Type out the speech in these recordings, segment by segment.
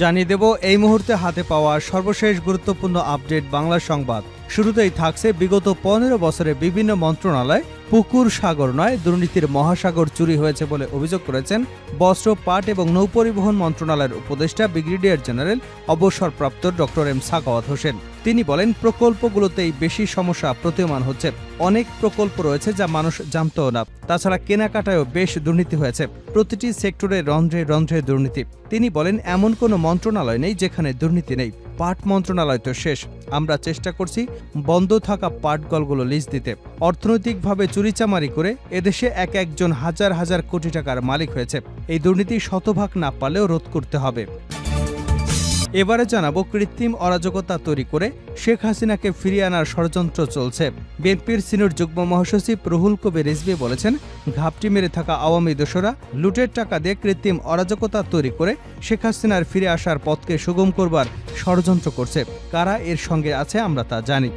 জানিয়ে দেব এই মুহূর্তে হাতে পাওয়া সর্বশেষ গুরুত্বপূর্ণ আপডেট বাংলা সংবাদ। শুরুতেই থাকছে বিগত 15 বছরে বিভিন্ন মন্ত্রণালয় পুকুর সাগর নয় দুর্নীতির মহাসাগর চুরি হয়েছে বলে অভিযোগ করেছেন বস্ত্র, পাট এবং নৌপরিবহন মন্ত্রণালয়ের উপদেষ্টা ব্রিগেডিয়ার জেনারেল অবসরপ্রাপ্ত ডক্টর এম সাখাওয়াত হোসেন। তিনি বলেন, প্রকল্পগুলোতেই বেশি সমস্যা প্রতীয়মান হচ্ছে। অনেক প্রকল্প রয়েছে যা মানুষ জানতও না। তাছাড়া কেনাকাটায়ও বেশ দুর্নীতি হয়েছে। প্রতিটি সেক্টরে রন্ধ্রে রন্ধ্রে দুর্নীতি। তিনি বলেন, এমন কোনো মন্ত্রণালয় নেই যেখানে দুর্নীতি নেই। পাট মন্ত্রণালয় তো শেষ। আমরা চেষ্টা করছি বন্ধ থাকা পাট কলগুলো লিজ দিতে। অর্থনৈতিকভাবে চুরিচামারি করে এদেশে একজন হাজার হাজার কোটি টাকার মালিক হয়েছে। এই দুর্নীতি শতভাগ না পারলেও রোধ করতে হবে। এবারে জানাবো, কৃত্রিম অরাজকতা তৈরি করে শেখ হাসিনাকে ফিরিয়ে আনার ষড়যন্ত্র চলছে। বিএনপির সিনিয়র যুগ্ম মহাসচিব রুহুল কবির রিজভী বলেছেন, ঘাপটি মেরে থাকা আওয়ামী দোসররা লুটের টাকা দিয়ে কৃত্রিম অরাজকতা তৈরি করে শেখ হাসিনার ফিরে আসার পথকে সুগম করবার ষড়যন্ত্র করছে। কারা এর সঙ্গে আছে আমরা তা জানি।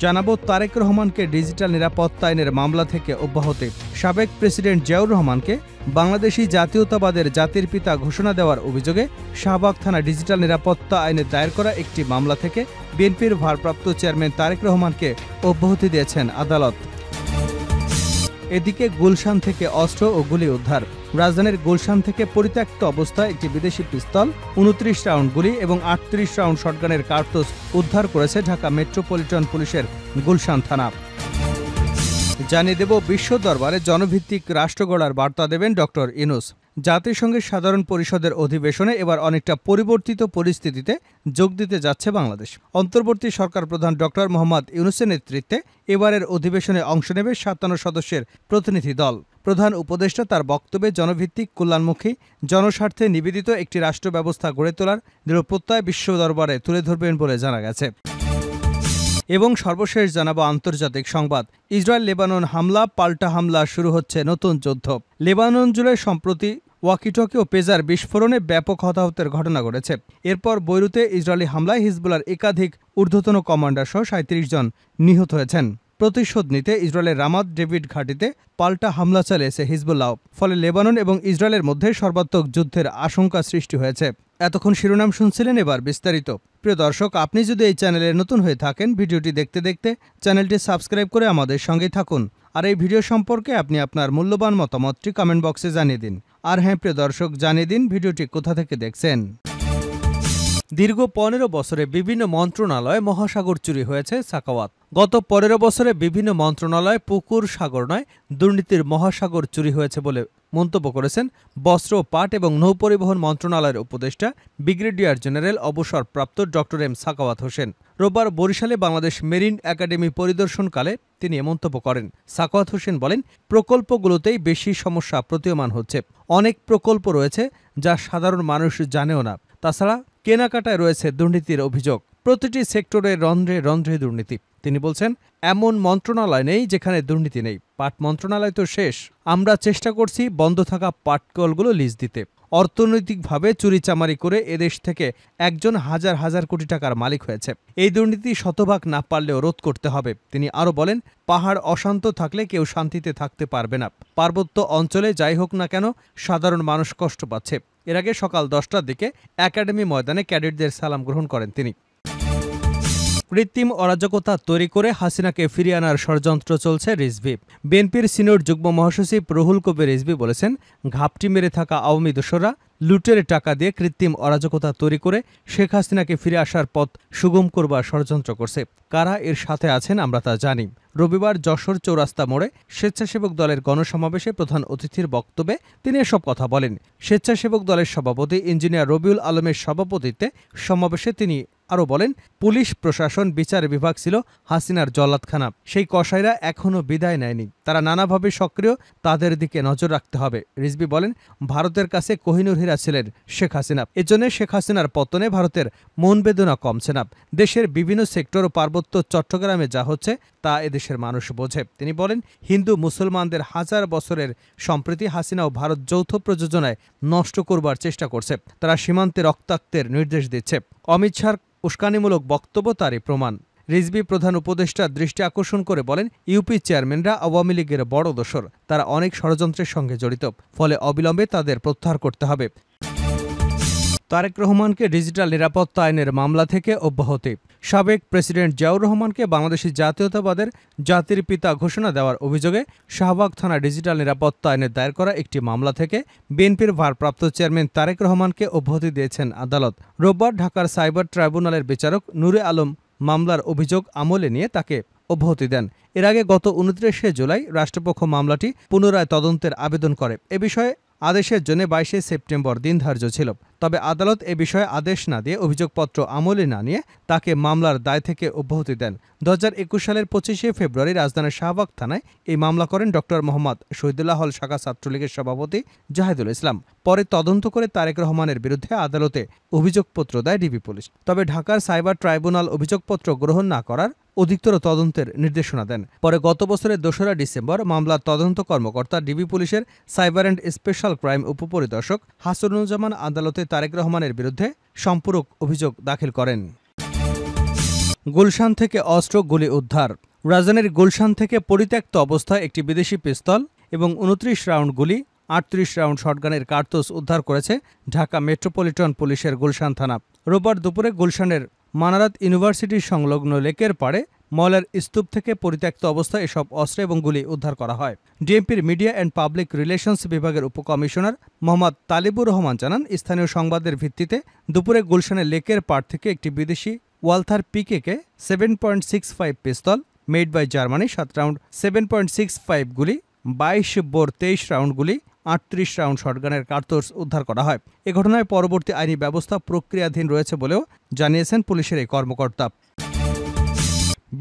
জানাবো, তারেক রহমানকে ডিজিটাল নিরাপত্তা আইনের মামলা থেকে অব্যাহতি। সাবেক প্রেসিডেন্ট জিয়াউর রহমানকে বাংলাদেশি জাতীয়তাবাদের জাতির পিতা ঘোষণা দেওয়ার অভিযোগে শাহবাগ থানা ডিজিটাল নিরাপত্তা আইনে দায়ের করা একটি মামলা থেকে বিএনপির ভারপ্রাপ্ত চেয়ারম্যান তারেক রহমানকে অব্যাহতি দিয়েছেন আদালত। এদিকে গুলশান থেকে অস্ত্র ও গুলি উদ্ধার। রাজধানীর গুলশান থেকে পরিত্যক্ত অবস্থায় একটি বিদেশি পিস্তল, 29 রাউন্ড গুলি এবং 38 রাউন্ড শটগানের কার্তুজ উদ্ধার করেছে ঢাকা মেট্রোপলিটন পুলিশের গুলশান থানা। জানিয়ে দেব, বিশ্ব দরবারে জনভিত্তিক রাষ্ট্র গড়ার বার্তা দেবেন ডক্টর ইউনূস। জাতিসংঘের সাধারণ পরিষদের অধিবেশনে এবার অনেকটা পরিবর্তিত পরিস্থিতিতে যোগ দিতে যাচ্ছে বাংলাদেশ। অন্তর্বর্তী সরকার প্রধান ডক্টর মোহাম্মদ ইউনূসের নেতৃত্বে এবারের অধিবেশনে অংশ নেবে 57 সদস্যের প্রতিনিধি দল। প্রধান উপদেষ্টা তার বক্তব্যে জনভিত্তিক, কল্যাণমুখী, জনস্বার্থে নিবেদিত একটি রাষ্ট্র ব্যবস্থা গড়ে তোলার দৃঢ় প্রত্যয় বিশ্ব দরবারে তুলে ধরবেন বলে জানা গেছে। এবং সর্বশেষ জানাবো আন্তর্জাতিক সংবাদ। ইসরায়েল লেবানন হামলা, পাল্টা হামলা, শুরু হচ্ছে নতুন যুদ্ধ। লেবানন জুড়ে সম্প্রতি ওয়াকিটকি ও পেজার বিস্ফোরণে ব্যাপক হতাহতের ঘটনা ঘটেছে। এরপর বৈরুতে ইসরায়েলি হামলায় হিজবুল্লাহর একাধিক ঊর্ধ্বতন কমান্ডার সহ 37 জন নিহত হয়েছেন। প্রতিশোধ নিতে ইসরায়েলের রামাত ডেভিড ঘাঁটিতে পাল্টা হামলা চালিয়েছে হিজবুল্লাহ। ফলে লেবানন এবং ইসরায়েলের মধ্যে সর্বাত্মক যুদ্ধের আশঙ্কা সৃষ্টি হয়েছে। এতক্ষণ শিরোনাম শুনছিলেন, এবার বিস্তারিত। প্রিয় দর্শক, আপনি যদি এই চ্যানেলে নতুন হয়ে থাকেন, ভিডিওটি দেখতে দেখতে চ্যানেলটি সাবস্ক্রাইব করে আমাদের সঙ্গেই থাকুন। আর এই ভিডিও সম্পর্কে আপনি আপনার মূল্যবান মতামতটি কমেন্ট বক্সে জানিয়ে দিন। আর হ্যাঁ প্রিয় দর্শক, জানিয়ে দিন ভিডিওটি কোথা থেকে দেখছেন। দীর্ঘ 15 বছরে বিভিন্ন মন্ত্রণালয়ে মহাসাগর চুরি হয়েছে সাখাওয়াত। গত 15 বছরে বিভিন্ন মন্ত্রণালয়ে পুকুর সাগর নয় দুর্নীতির মহাসাগর চুরি হয়েছে বলে মন্তব্য করেছেন বস্ত্র, পাট এবং নৌপরিবহন মন্ত্রণালয়ের উপদেষ্টা ব্রিগেডিয়ার জেনারেল অবসরপ্রাপ্ত ডক্টর এম সাখাওয়াত হোসেন। রোববার বরিশালে বাংলাদেশ মেরিন একাডেমি পরিদর্শনকালে তিনি এ মন্তব্য করেন। সাখাওয়াত হোসেন বলেন, প্রকল্পগুলোতেই বেশি সমস্যা প্রতীয়মান হচ্ছে। অনেক প্রকল্প রয়েছে যা সাধারণ মানুষ জানেও না। তাছাড়া কেনাকাটায় রয়েছে দুর্নীতির অভিযোগ। প্রতিটি সেক্টরে রন্ধ্রে রন্ধ্রে দুর্নীতি। তিনি বলছেন, এমন মন্ত্রণালয় নেই যেখানে দুর্নীতি নেই। পাট মন্ত্রণালয় তো শেষ। আমরা চেষ্টা করছি বন্ধ থাকা পাটকলগুলো লিজ দিতে। অর্থনৈতিকভাবে চুরিচামারি করে এদেশ থেকে একজন হাজার হাজার কোটি টাকার মালিক হয়েছে। এই দুর্নীতি শতভাগ না পারলেও রোধ করতে হবে। তিনি আরও বলেন, পাহাড় অশান্ত থাকলে কেউ শান্তিতে থাকতে পারবে না। পার্বত্য অঞ্চলে যাই হোক না কেন, সাধারণ মানুষ কষ্ট পাচ্ছে। এর আগে সকাল 10টার দিকে একাডেমি ময়দানে ক্যাডেটদের সালাম গ্রহণ করেন তিনি। কৃত্রিম অরাজকতা তৈরি করে হাসিনাকে ফিরিয়ে আনার ষড়যন্ত্র চলছে রিজভী। বিএনপির সিনিয়র যুগ্ম মহাসচিব রুহুল কবির রিজভী বলেছেন, ঘাপটি মেরে থাকা আওয়ামী দোসররা লুটের টাকা দিয়ে কৃত্রিম অরাজকতা তৈরি করে শেখ হাসিনাকে ফিরে আসার পথ সুগম করবার ষড়যন্ত্র করছে। কারা এর সাথে আছেন আমরা তা জানি। রবিবার যশোর চৌরাস্তা মোড়ে স্বেচ্ছাসেবক দলের গণসমাবেশে প্রধান অতিথির বক্তব্যে তিনি এসব কথা বলেন। স্বেচ্ছাসেবক দলের সভাপতি ইঞ্জিনিয়ার রবিউল আলমের সভাপতিত্বে সমাবেশে তিনি আরও বলেন, পুলিশ প্রশাসন, বিচার বিভাগ ছিল হাসিনার জল্লাদখানা। সেই কসাইরা এখনও বিদায় নেয়নি। তারা নানাভাবে সক্রিয়, তাদের দিকে নজর রাখতে হবে। রিজভী বলেন, ভারতের কাছে কোহিনূর হীরা ছিলেন শেখ হাসিনা। এজন্য শেখ হাসিনার পতনে ভারতের মন বেদনা কমছে না। দেশের বিভিন্ন সেক্টর ও পার্বত্য চট্টগ্রামে যা হচ্ছে তা এদেশের মানুষ বোঝে। তিনি বলেন, হিন্দু মুসলমানদের হাজার বছরের সম্প্রীতি হাসিনা ও ভারত যৌথ প্রযোজনায় নষ্ট করবার চেষ্টা করছে। তারা সীমান্তে রক্তাক্তের নির্দেশ দিচ্ছে। অমিত শাহর উস্কানিমূলক বক্তব্য তারই প্রমাণ। রিজভী প্রধান উপদেষ্টার দৃষ্টি আকর্ষণ করে বলেন, ইউপি চেয়ারম্যানরা আওয়ামী লীগের বড় দোসর। তারা অনেক ষড়যন্ত্রের সঙ্গে জড়িত। ফলে অবিলম্বে তাদের প্রত্যাহার করতে হবে। তারেক রহমানকে ডিজিটাল নিরাপত্তা আইনের মামলা থেকে অব্যাহতি। সাবেক প্রেসিডেন্ট জিয়াউর রহমানকে বাংলাদেশি জাতীয়তাবাদের জাতির পিতা ঘোষণা দেওয়ার অভিযোগে শাহবাগ থানা ডিজিটাল নিরাপত্তা আইনে দায়ের করা একটি মামলা থেকে বিএনপির ভারপ্রাপ্ত চেয়ারম্যান তারেক রহমানকে অব্যাহতি দিয়েছেন আদালত। রোববার ঢাকার সাইবার ট্রাইব্যুনালের বিচারক নূরে আলম মামলার অভিযোগ আমলে নিয়ে তাকে অব্যাহতি দেন। এর আগে গত ২৯শে জুলাই রাষ্ট্রপক্ষ মামলাটি পুনরায় তদন্তের আবেদন করে। এ বিষয়ে আদেশের জন্য ২২শে সেপ্টেম্বর দিন ধার্য ছিল। তবে আদালত এ বিষয়ে আদেশ না দিয়ে অভিযোগপত্র আমলে না নিয়ে তাকে মামলার দায় থেকে অব্যাহতি দেন। ২০২১ সালের ২৫শে ফেব্রুয়ারি রাজধানীর শাহবাগ থানায় এই মামলা করেন ডক্টর মোহাম্মদ শহীদুল্লাহ হল শাখা ছাত্রলীগের সভাপতি জাহিদুল ইসলাম। পরে তদন্ত করে তারেক রহমানের বিরুদ্ধে আদালতে অভিযোগপত্র দেয় ডিবি পুলিশ। তবে ঢাকার সাইবার ট্রাইব্যুনাল অভিযোগপত্র গ্রহণ না করার অধিকতর তদন্তের নির্দেশনা দেন। পরে গত বছরের ২রা ডিসেম্বর মামলার তদন্ত কর্মকর্তা ডিবি পুলিশের সাইবার অ্যান্ড স্পেশাল ক্রাইম উপপরিদর্শক হাসানুজ্জামান আদালতে তারেক রহমানের বিরুদ্ধে সম্পূরক অভিযোগ দাখিল করেন। গুলশান থেকে অস্ত্র, গুলি উদ্ধার। রাজধানীর গুলশান থেকে পরিত্যক্ত অবস্থায় একটি বিদেশি পিস্তল এবং ২৯ রাউন্ড গুলি, ৩৮ রাউন্ড শটগানের কার্তুজ উদ্ধার করেছে ঢাকা মেট্রোপলিটন পুলিশের গুলশান থানা। রোববার দুপুরে গুলশানের মানারাত ইউনিভার্সিটির সংলগ্ন লেকের পাড়ে ময়লার স্তূপ থেকে পরিত্যক্ত অবস্থায় এসব অস্ত্র এবং গুলি উদ্ধার করা হয়। ডিএমপির মিডিয়া অ্যান্ড পাবলিক রিলেশনস বিভাগের উপকমিশনার মোহাম্মদ তালিবুর রহমান জানান, স্থানীয় সংবাদের ভিত্তিতে দুপুরে গুলশানের লেকের পাড় থেকে একটি বিদেশি ওয়ালথার পিকেকে 7.65 পিস্তল মেড বাই জার্মানি, 7 রাউন্ড 7.65 গুলি, 22 বোর 23 রাউন্ড গুলি, ৩৮ রাউন্ড শটগানের কার্তুজ উদ্ধার করা হয়। এ ঘটনায় পরবর্তী আইনি ব্যবস্থা প্রক্রিয়াধীন রয়েছে বলেও জানিয়েছেন পুলিশের এই কর্মকর্তা।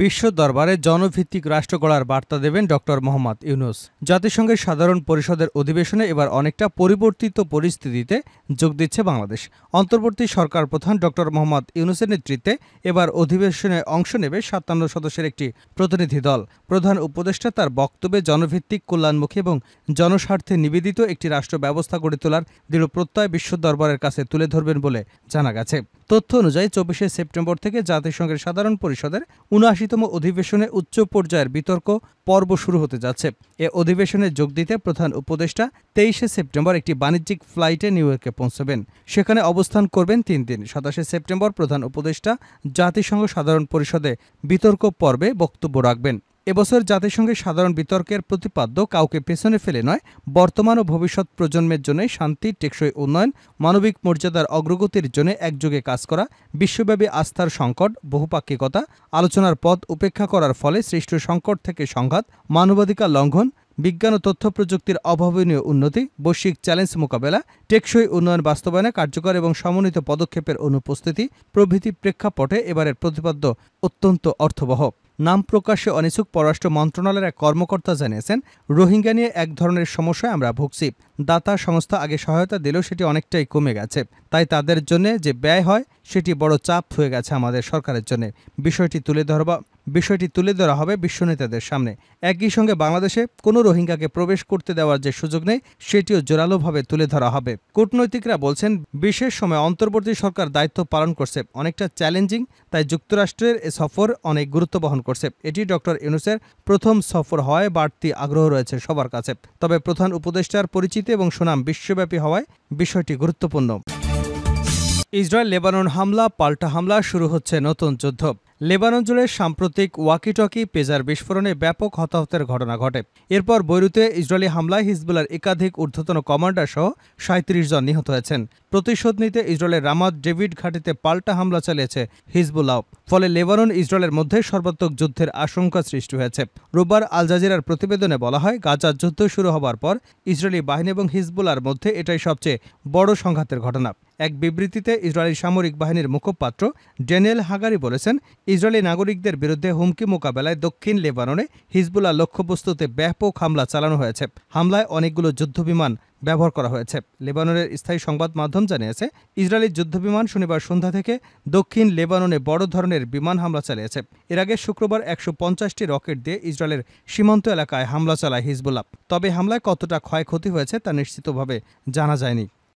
বিশ্ব দরবারে জনভিত্তিক রাষ্ট্র গড়ার বার্তা দেবেন ডক্টর মোহাম্মদ ইউনূস। জাতিসংঘের সাধারণ পরিষদের অধিবেশনে এবার অনেকটা পরিবর্তিত পরিস্থিতিতে যোগ দিচ্ছে বাংলাদেশ। অন্তর্বর্তী সরকার প্রধান ডক্টর মোহাম্মদ ইউনূসের নেতৃত্বে এবার অধিবেশনে অংশ নেবে ৫৭ সদস্যের একটি প্রতিনিধি দল। প্রধান উপদেষ্টা তার বক্তব্যে জনভিত্তিক, কল্যাণমুখী এবং জনস্বার্থে নিবেদিত একটি রাষ্ট্র ব্যবস্থা গড়ে তোলার দৃঢ় প্রত্যয় বিশ্ব দরবারের কাছে তুলে ধরবেন বলে জানা গেছে। তথ্য অনুযায়ী ২৪শে সেপ্টেম্বর থেকে জাতিসংঘের সাধারণ পরিষদের ৭৯তম অধিবেশনে উচ্চ পর্যায়ের বিতর্ক পর্ব শুরু হতে যাচ্ছে। এ অধিবেশনে যোগ দিতে প্রধান উপদেষ্টা ২৩শে সেপ্টেম্বর একটি বাণিজ্যিক ফ্লাইটে নিউ ইয়র্কে পৌঁছবেন। সেখানে অবস্থান করবেন ৩ দিন। ২৭শে সেপ্টেম্বর প্রধান উপদেষ্টা জাতিসংঘ সাধারণ পরিষদে বিতর্ক পর্বে বক্তব্য রাখবেন। এবছর জাতিসংঘের সাধারণ বিতর্কের প্রতিপাদ্য কাউকে পেছনে ফেলে নয়, বর্তমান ও ভবিষ্যৎ প্রজন্মের জন্য শান্তি, টেকসই উন্নয়ন, মানবিক মর্যাদার অগ্রগতির জন্য একযোগে কাজ করা, বিশ্বব্যাপী আস্থার সংকট, বহুপাক্ষিকতা, আলোচনার পথ উপেক্ষা করার ফলে সৃষ্ট সংকট থেকে সংঘাত, মানবাধিকার লঙ্ঘন, বিজ্ঞান ও তথ্য প্রযুক্তির অভাবনীয় উন্নতি, বৈশ্বিক চ্যালেঞ্জ মোকাবেলা, টেকসই উন্নয়ন বাস্তবায়নে কার্যকর এবং সমন্বিত পদক্ষেপের অনুপস্থিতি প্রভৃতি প্রেক্ষাপটে এবারের প্রতিপাদ্য অত্যন্ত অর্থবহ। নাম প্রকাশে অনিচ্ছুক পররাষ্ট্র মন্ত্রণালয়ের এক কর্মকর্তা জানিয়েছেন, রোহিঙ্গা নিয়ে এক ধরনের সমস্যায় আমরা ভুগছি। দাতা সংস্থা আগে সহায়তা দিলেও সেটি অনেকটাই কমে গেছে। তাই তাদের জন্য যে ব্যয় হয় সেটি বড় চাপ হয়ে গেছে আমাদের সরকারের জন্য। বিষয়টি তুলে ধরা হবে বিশ্ব নেতাদের সামনে। একই সঙ্গে বাংলাদেশে কোনো রোহিঙ্গাকে প্রবেশ করতে দেওয়ার যে সুযোগ নেই সেটিও জোরালোভাবে তুলে ধরা হবে। কূটনৈতিকরা বলছেন, বিশেষ সময় অন্তর্বর্তী সরকার দায়িত্ব পালন করছে, অনেকটা চ্যালেঞ্জিং, তাই যুক্তরাষ্ট্রের এ সফর অনেক গুরুত্ব বহন করছে। এটি ডক্টর ইউনূসের প্রথম সফর হওয়ায় বাড়তি আগ্রহ রয়েছে সবার কাছে। তবে প্রধান উপদেষ্টার পরিচিতি এবং সুনাম বিশ্বব্যাপী হওয়ায় বিষয়টি গুরুত্বপূর্ণ। ইসরায়েল লেবানন হামলা, পাল্টা হামলা, শুরু হচ্ছে নতুন যুদ্ধ। লেবানন জুড়ে সাম্প্রতিক ওয়াকিটকি পেজার বিস্ফোরণে ব্যাপক হতাহতের ঘটনা ঘটে। এরপর বৈরুতে ইসরায়েলি হামলায় হিজবুল্লাহর একাধিক ঊর্ধ্বতন কমান্ডার সহ ৩৭ জন নিহত হয়েছেন। প্রতিশোধ নিতে ইসরায়েলের রামাত ডেভিড ঘাঁটিতে পাল্টা হামলা চালিয়েছে হিজবুল্লাহ। ফলে লেবানন ইসরায়েলের মধ্যে সর্বাত্মক যুদ্ধের আশঙ্কা সৃষ্টি হয়েছে। রোববার আল জাজিরার প্রতিবেদনে বলা হয়, গাজার যুদ্ধ শুরু হবার পর ইসরায়েলি বাহিনী এবং হিজবুল্লাহর মধ্যে এটাই সবচেয়ে বড় সংঘাতের ঘটনা। এক বিবৃতিতে ইসরায়েলি সামরিক বাহিনীর মুখপাত্র ড্যানিয়েল হাগারি বলেছেন, ইসরায়েলি নাগরিকদের বিরুদ্ধে হুমকি মোকাবেলায় দক্ষিণ লেবাননে হিজবুল্লাহ লক্ষ্যবস্তুতে ব্যাপক হামলা চালানো হয়েছে। হামলায় অনেকগুলো যুদ্ধবিমান ব্যবহার করা হয়েছে। লেবাননের স্থায়ী সংবাদ মাধ্যম জানিয়েছে, ইসরায়েলি যুদ্ধবিমান শনিবার সন্ধ্যা থেকে দক্ষিণ লেবাননে বড় ধরনের বিমান হামলা চালিয়েছে। এর আগে শুক্রবার ১৫০টি রকেট দিয়ে ইসরায়েলের সীমান্ত এলাকায় হামলা চালায় হিজবুল্লাহ। তবে হামলায় কতটা ক্ষয়ক্ষতি হয়েছে তা নিশ্চিতভাবে জানা যায়নি।